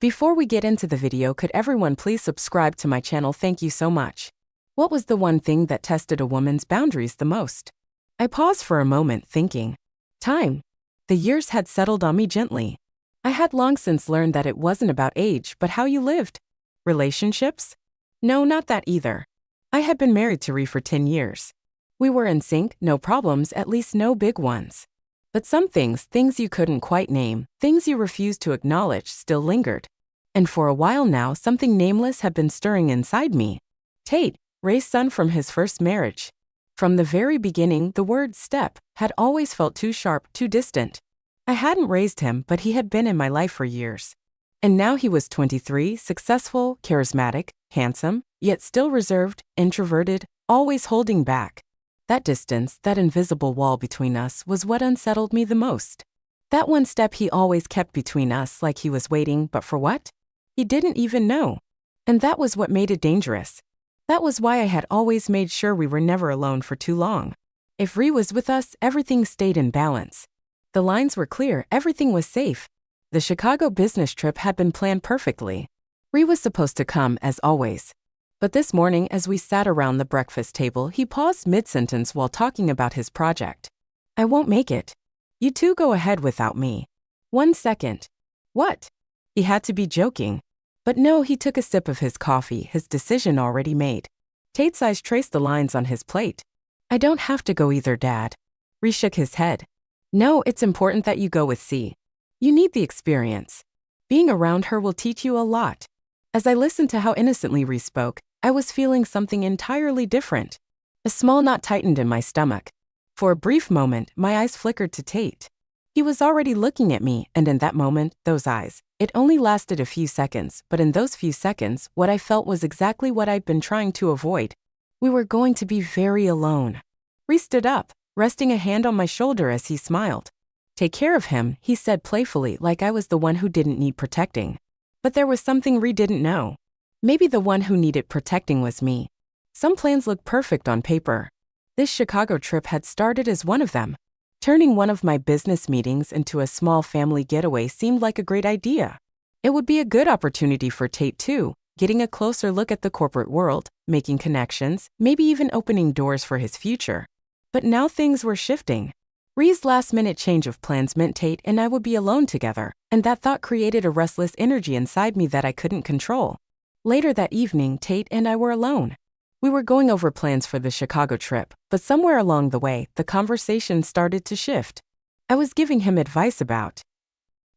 Before we get into the video, could everyone please subscribe to my channel? Thank you so much. What was the one thing that tested a woman's boundaries the most? I paused for a moment thinking. Time. The years had settled on me gently. I had long since learned that it wasn't about age but how you lived. Relationships? No, not that either. I had been married to Ree for 10 years. We were in sync, no problems, at least no big ones. But some things you couldn't quite name, things you refused to acknowledge, still lingered. And for a while now, something nameless had been stirring inside me. Tate, Ray's son from his first marriage. From the very beginning, the word step had always felt too sharp, too distant. I hadn't raised him, but he had been in my life for years. And now he was 23, successful, charismatic, handsome, yet still reserved, introverted, always holding back. That distance, that invisible wall between us, was what unsettled me the most. That one step he always kept between us, like he was waiting, but for what? He didn't even know. And that was what made it dangerous. That was why I had always made sure we were never alone for too long. If Ree was with us, everything stayed in balance. The lines were clear, everything was safe. The Chicago business trip had been planned perfectly. Ree was supposed to come, as always. But this morning, as we sat around the breakfast table, he paused mid-sentence while talking about his project. I won't make it. You two go ahead without me. 1 second. What? He had to be joking. But no, he took a sip of his coffee, his decision already made. Tate's eyes traced the lines on his plate. I don't have to go either, Dad. Ree shook his head. No, it's important that you go with C. You need the experience. Being around her will teach you a lot. As I listened to how innocently Ree spoke, I was feeling something entirely different. A small knot tightened in my stomach. For a brief moment, my eyes flickered to Tate. He was already looking at me, and in that moment, those eyes. It only lasted a few seconds, but in those few seconds, what I felt was exactly what I'd been trying to avoid. We were going to be very alone. Ree stood up, resting a hand on my shoulder as he smiled. Take care of him, he said playfully, like I was the one who didn't need protecting. But there was something Ree didn't know. Maybe the one who needed protecting was me. Some plans looked perfect on paper. This Chicago trip had started as one of them. Turning one of my business meetings into a small family getaway seemed like a great idea. It would be a good opportunity for Tate too, getting a closer look at the corporate world, making connections, maybe even opening doors for his future. But now things were shifting. Ree's last-minute change of plans meant Tate and I would be alone together, and that thought created a restless energy inside me that I couldn't control. Later that evening, Tate and I were alone. We were going over plans for the Chicago trip, but somewhere along the way, the conversation started to shift. I was giving him advice about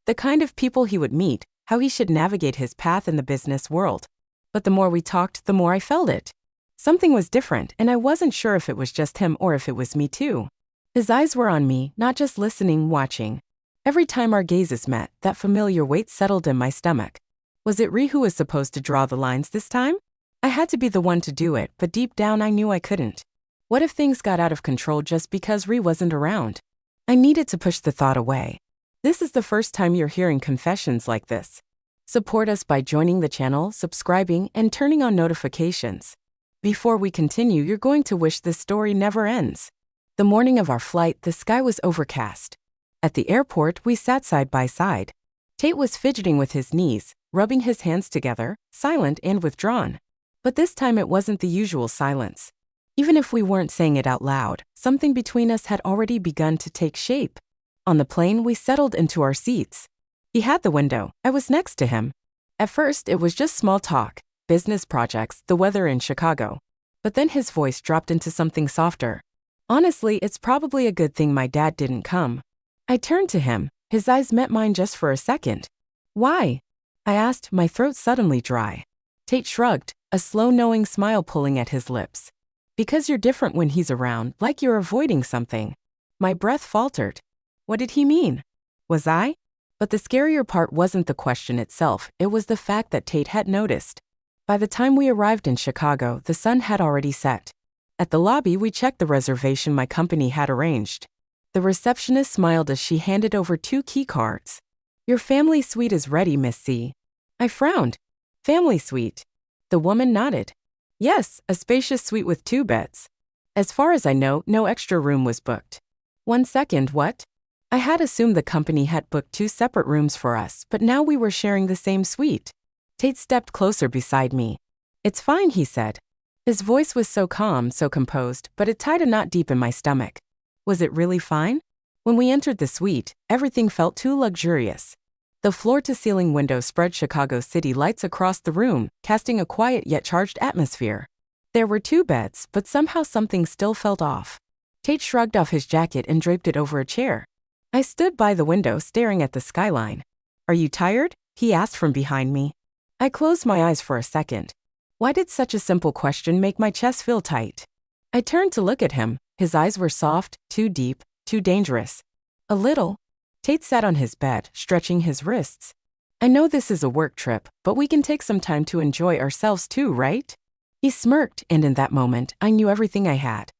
the kind of people he would meet, how he should navigate his path in the business world. But the more we talked, the more I felt it. Something was different, and I wasn't sure if it was just him or if it was me too. His eyes were on me, not just listening, watching. Every time our gazes met, that familiar weight settled in my stomach. Was it Ree who was supposed to draw the lines this time? I had to be the one to do it, but deep down I knew I couldn't. What if things got out of control just because Ree wasn't around? I needed to push the thought away. This is the first time you're hearing confessions like this. Support us by joining the channel, subscribing, and turning on notifications. Before we continue, you're going to wish this story never ends. The morning of our flight, the sky was overcast. At the airport, we sat side by side. Tate was fidgeting with his knees, rubbing his hands together, silent and withdrawn. But this time it wasn't the usual silence. Even if we weren't saying it out loud, something between us had already begun to take shape. On the plane, we settled into our seats. He had the window. I was next to him. At first, it was just small talk, business projects, the weather in Chicago. But then his voice dropped into something softer. Honestly, it's probably a good thing my dad didn't come. I turned to him. His eyes met mine just for a second. Why? I asked, my throat suddenly dry. Tate shrugged, a slow knowing smile pulling at his lips. Because you're different when he's around, like you're avoiding something. My breath faltered. What did he mean? Was I? But the scarier part wasn't the question itself, it was the fact that Tate had noticed. By the time we arrived in Chicago, the sun had already set. At the lobby, we checked the reservation my company had arranged. The receptionist smiled as she handed over 2 key cards. Your family suite is ready, Miss C. I frowned. Family suite. The woman nodded. Yes, a spacious suite with 2 beds. As far as I know, no extra room was booked. 1 second, what? I had assumed the company had booked 2 separate rooms for us, but now we were sharing the same suite. Tate stepped closer beside me. "It's fine," he said. His voice was so calm, so composed, but it tied a knot deep in my stomach. Was it really fine? When we entered the suite, everything felt too luxurious. The floor-to-ceiling windows spread Chicago city lights across the room, casting a quiet yet charged atmosphere. There were 2 beds, but somehow something still felt off. Tate shrugged off his jacket and draped it over a chair. I stood by the window staring at the skyline. "Are you tired?" he asked from behind me. I closed my eyes for a second. Why did such a simple question make my chest feel tight? I turned to look at him. His eyes were soft, too deep, too dangerous. "A little." Tate sat on his bed, stretching his wrists. "I know this is a work trip, but we can take some time to enjoy ourselves too, right?" He smirked, and in that moment, I knew everything I had.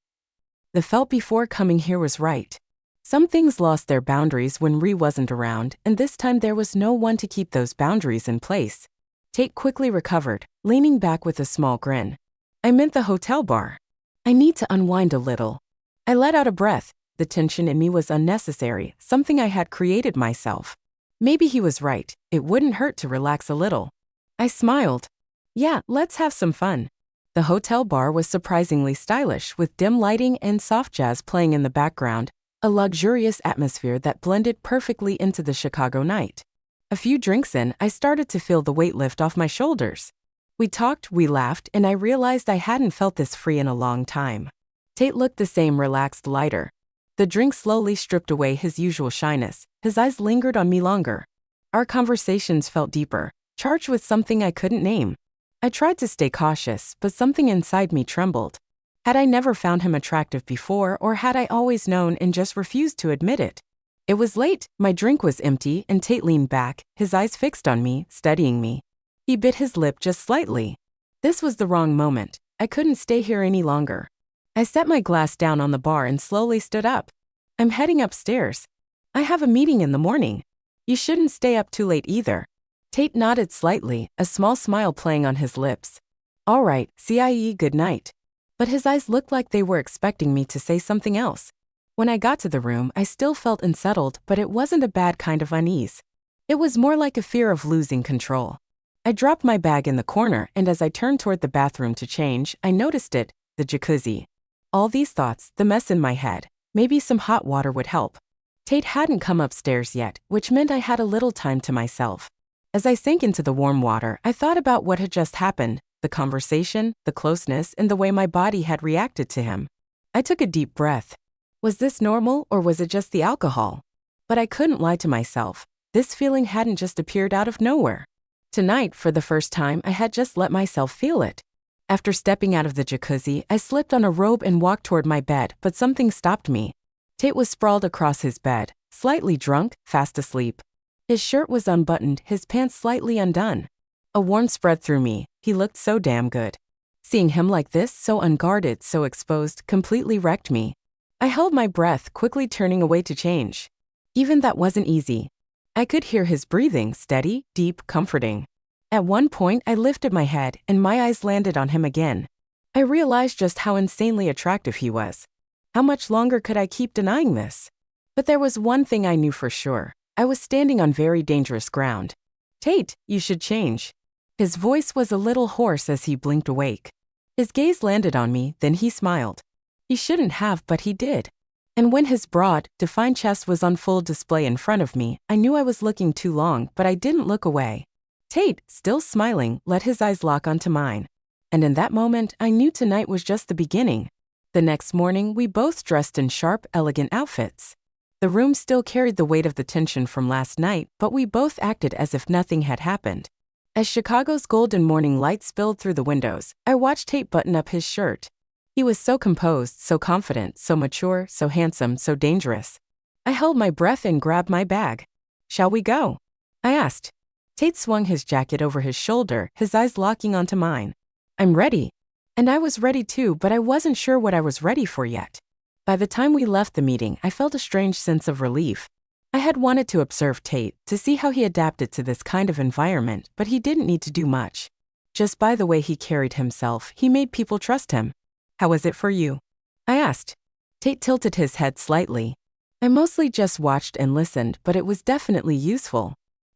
The felt before coming here was right. Some things lost their boundaries when Ree wasn't around, and this time there was no one to keep those boundaries in place. Tate quickly recovered, leaning back with a small grin. "I meant the hotel bar. I need to unwind a little." I let out a breath. The tension in me was unnecessary, something I had created myself. Maybe he was right. It wouldn't hurt to relax a little. I smiled. "Yeah, let's have some fun." The hotel bar was surprisingly stylish, with dim lighting and soft jazz playing in the background, a luxurious atmosphere that blended perfectly into the Chicago night. A few drinks in, I started to feel the weight lift off my shoulders. We talked, we laughed, and I realized I hadn't felt this free in a long time. Tate looked the same, relaxed, lighter. The drink slowly stripped away his usual shyness. His eyes lingered on me longer. Our conversations felt deeper, charged with something I couldn't name. I tried to stay cautious, but something inside me trembled. Had I never found him attractive before, or had I always known and just refused to admit it? It was late, my drink was empty, and Tate leaned back, his eyes fixed on me, studying me. He bit his lip just slightly. This was the wrong moment. I couldn't stay here any longer. I set my glass down on the bar and slowly stood up. "I'm heading upstairs. I have a meeting in the morning." "You shouldn't stay up too late either." Tate nodded slightly, a small smile playing on his lips. "All right, CIE, good night." But his eyes looked like they were expecting me to say something else. When I got to the room, I still felt unsettled, but it wasn't a bad kind of unease. It was more like a fear of losing control. I dropped my bag in the corner, and as I turned toward the bathroom to change, I noticed it, the jacuzzi. All these thoughts, the mess in my head. Maybe some hot water would help. Tate hadn't come upstairs yet, which meant I had a little time to myself. As I sank into the warm water, I thought about what had just happened, the conversation, the closeness, and the way my body had reacted to him. I took a deep breath. Was this normal, or was it just the alcohol? But I couldn't lie to myself. This feeling hadn't just appeared out of nowhere. Tonight, for the first time, I had just let myself feel it. After stepping out of the jacuzzi, I slipped on a robe and walked toward my bed, but something stopped me. Tate was sprawled across his bed, slightly drunk, fast asleep. His shirt was unbuttoned, his pants slightly undone. A warmth spread through me. He looked so damn good. Seeing him like this, so unguarded, so exposed, completely wrecked me. I held my breath, quickly turning away to change. Even that wasn't easy. I could hear his breathing, steady, deep, comforting. At one point, I lifted my head, and my eyes landed on him again. I realized just how insanely attractive he was. How much longer could I keep denying this? But there was one thing I knew for sure. I was standing on very dangerous ground. "Tate, you should change." His voice was a little hoarse as he blinked awake. His gaze landed on me, then he smiled. He shouldn't have, but he did. And when his broad, defined chest was on full display in front of me, I knew I was looking too long, but I didn't look away. Tate, still smiling, let his eyes lock onto mine. And in that moment, I knew tonight was just the beginning. The next morning, we both dressed in sharp, elegant outfits. The room still carried the weight of the tension from last night, but we both acted as if nothing had happened. As Chicago's golden morning light spilled through the windows, I watched Tate button up his shirt. He was so composed, so confident, so mature, so handsome, so dangerous. I held my breath and grabbed my bag. "Shall we go?" I asked. Tate swung his jacket over his shoulder, his eyes locking onto mine. "I'm ready." And I was ready too, but I wasn't sure what I was ready for yet. By the time we left the meeting, I felt a strange sense of relief. I had wanted to observe Tate, to see how he adapted to this kind of environment, but he didn't need to do much. Just by the way he carried himself, he made people trust him. "How was it for you?" I asked. Tate tilted his head slightly. I mostly just watched and listened, but it was definitely useful.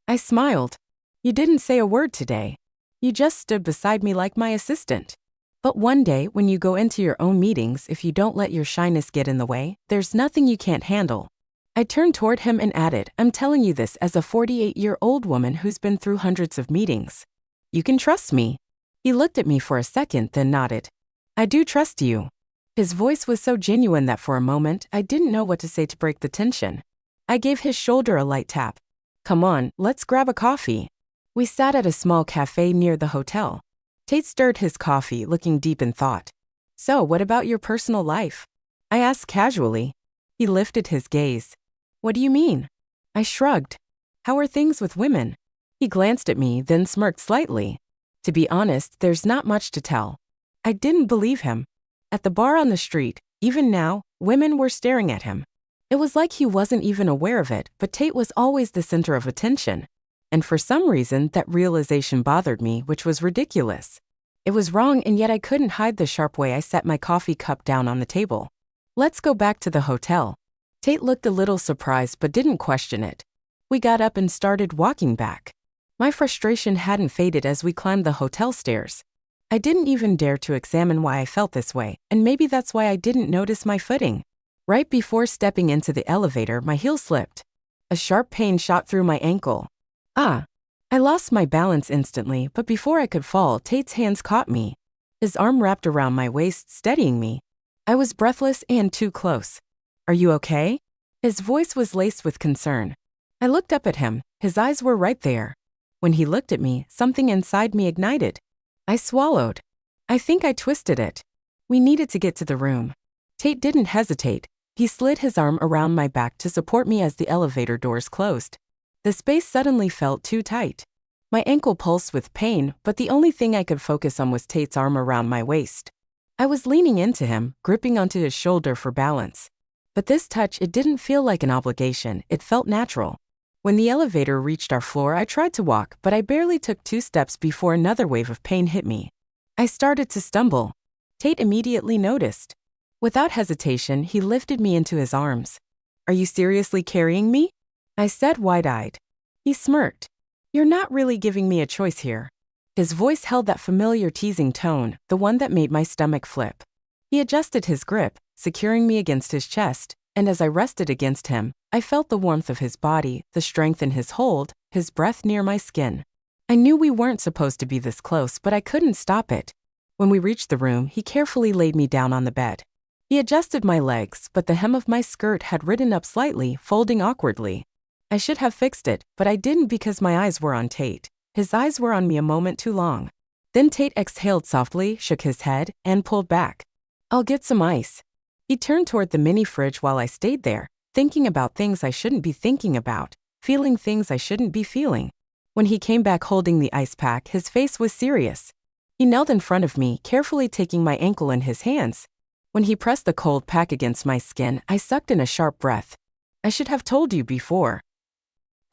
I smiled. You didn't say a word today. You just stood beside me like my assistant. But one day, when you go into your own meetings, if you don't let your shyness get in the way, there's nothing you can't handle. I turned toward him and added, I'm telling you this as a 48-year-old woman who's been through hundreds of meetings. You can trust me. He looked at me for a second, then nodded. I do trust you. His voice was so genuine that for a moment, I didn't know what to say to break the tension. I gave his shoulder a light tap. Come on, let's grab a coffee. We sat at a small cafe near the hotel. Tate stirred his coffee, looking deep in thought. So, what about your personal life? I asked casually. He lifted his gaze. What do you mean? I shrugged. How are things with women? He glanced at me, then smirked slightly. To be honest, there's not much to tell. I didn't believe him. At the bar on the street, even now, women were staring at him. It was like he wasn't even aware of it, but Tate was always the center of attention. And for some reason, that realization bothered me, which was ridiculous. It was wrong, and yet I couldn't hide the sharp way I set my coffee cup down on the table. Let's go back to the hotel. Tate looked a little surprised but didn't question it. We got up and started walking back. My frustration hadn't faded as we climbed the hotel stairs. I didn't even dare to examine why I felt this way, and maybe that's why I didn't notice my footing. Right before stepping into the elevator, my heel slipped. A sharp pain shot through my ankle. Ah! I lost my balance instantly, but before I could fall, Tate's hands caught me. His arm wrapped around my waist, steadying me. I was breathless and too close. Are you okay? His voice was laced with concern. I looked up at him. His eyes were right there. When he looked at me, something inside me ignited. I swallowed. I think I twisted it. We needed to get to the room. Tate didn't hesitate. He slid his arm around my back to support me as the elevator doors closed. The space suddenly felt too tight. My ankle pulsed with pain, but the only thing I could focus on was Tate's arm around my waist. I was leaning into him, gripping onto his shoulder for balance. But this touch, it didn't feel like an obligation, it felt natural. When the elevator reached our floor, I tried to walk, but I barely took 2 steps before another wave of pain hit me. I started to stumble. Tate immediately noticed. Without hesitation, he lifted me into his arms. Are you seriously carrying me? I said wide-eyed. He smirked. You're not really giving me a choice here. His voice held that familiar teasing tone, the one that made my stomach flip. He adjusted his grip, securing me against his chest, and as I rested against him, I felt the warmth of his body, the strength in his hold, his breath near my skin. I knew we weren't supposed to be this close, but I couldn't stop it. When we reached the room, he carefully laid me down on the bed. He adjusted my legs, but the hem of my skirt had ridden up slightly, folding awkwardly. I should have fixed it, but I didn't because my eyes were on Tate. His eyes were on me a moment too long. Then Tate exhaled softly, shook his head, and pulled back. I'll get some ice. He turned toward the mini fridge while I stayed there, thinking about things I shouldn't be thinking about, feeling things I shouldn't be feeling. When he came back holding the ice pack, his face was serious. He knelt in front of me, carefully taking my ankle in his hands. When he pressed the cold pack against my skin, I sucked in a sharp breath. I should have told you before.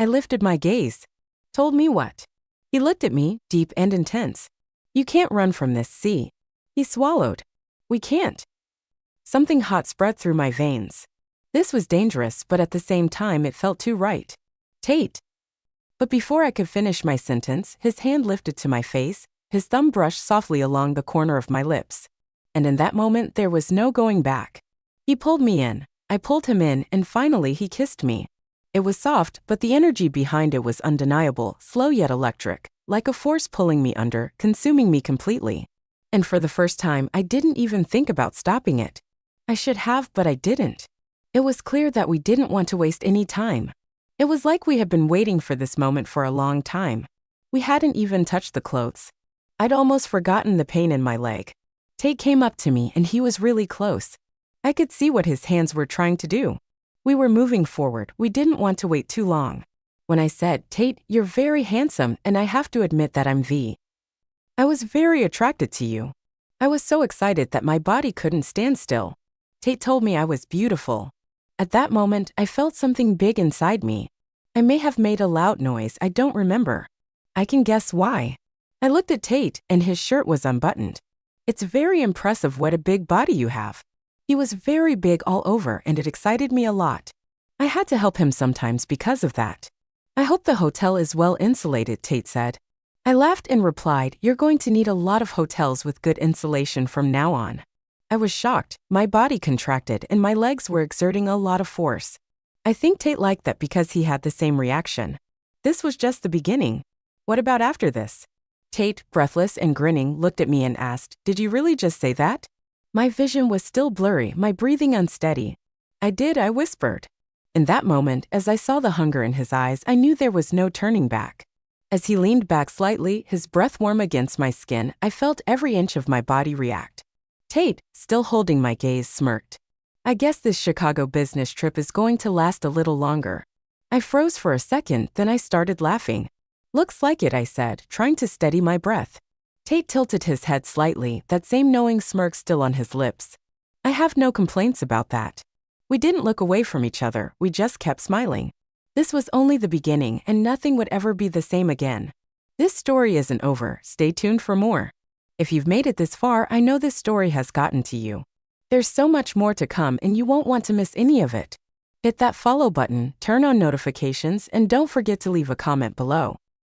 I lifted my gaze. Told me what? He looked at me, deep and intense. You can't run from this, see? He swallowed. We can't. Something hot spread through my veins. This was dangerous, but at the same time it felt too right. Tate. But before I could finish my sentence, his hand lifted to my face, his thumb brushed softly along the corner of my lips. And in that moment there was no going back. He pulled me in. I pulled him in, and finally he kissed me. It was soft, but the energy behind it was undeniable, slow yet electric, like a force pulling me under, consuming me completely. And for the first time, I didn't even think about stopping it. I should have, but I didn't. It was clear that we didn't want to waste any time. It was like we had been waiting for this moment for a long time. We hadn't even touched the clothes. I'd almost forgotten the pain in my leg. Tate came up to me, and he was really close. I could see what his hands were trying to do. We were moving forward. We didn't want to wait too long. When I said, Tate, you're very handsome, and I have to admit that I'm V. I was very attracted to you. I was so excited that my body couldn't stand still. Tate told me I was beautiful. At that moment, I felt something big inside me. I may have made a loud noise, I don't remember. I can guess why. I looked at Tate, and his shirt was unbuttoned. It's very impressive what a big body you have. He was very big all over, and it excited me a lot. I had to help him sometimes because of that. I hope the hotel is well insulated, Tate said. I laughed and replied, you're going to need a lot of hotels with good insulation from now on. I was shocked, my body contracted and my legs were exerting a lot of force. I think Tate liked that because he had the same reaction. This was just the beginning. What about after this? Tate, breathless and grinning, looked at me and asked, did you really just say that? My vision was still blurry, my breathing unsteady. I whispered. In that moment, as I saw the hunger in his eyes, I knew there was no turning back. As he leaned back slightly, his breath warm against my skin, I felt every inch of my body react. Tate, still holding my gaze, smirked. I guess this Chicago business trip is going to last a little longer. I froze for a second, then I started laughing. Looks like it, I said, trying to steady my breath. Tate tilted his head slightly, that same knowing smirk still on his lips. I have no complaints about that. We didn't look away from each other, we just kept smiling. This was only the beginning, and nothing would ever be the same again. This story isn't over, stay tuned for more. If you've made it this far, I know this story has gotten to you. There's so much more to come and you won't want to miss any of it. Hit that follow button, turn on notifications, and don't forget to leave a comment below.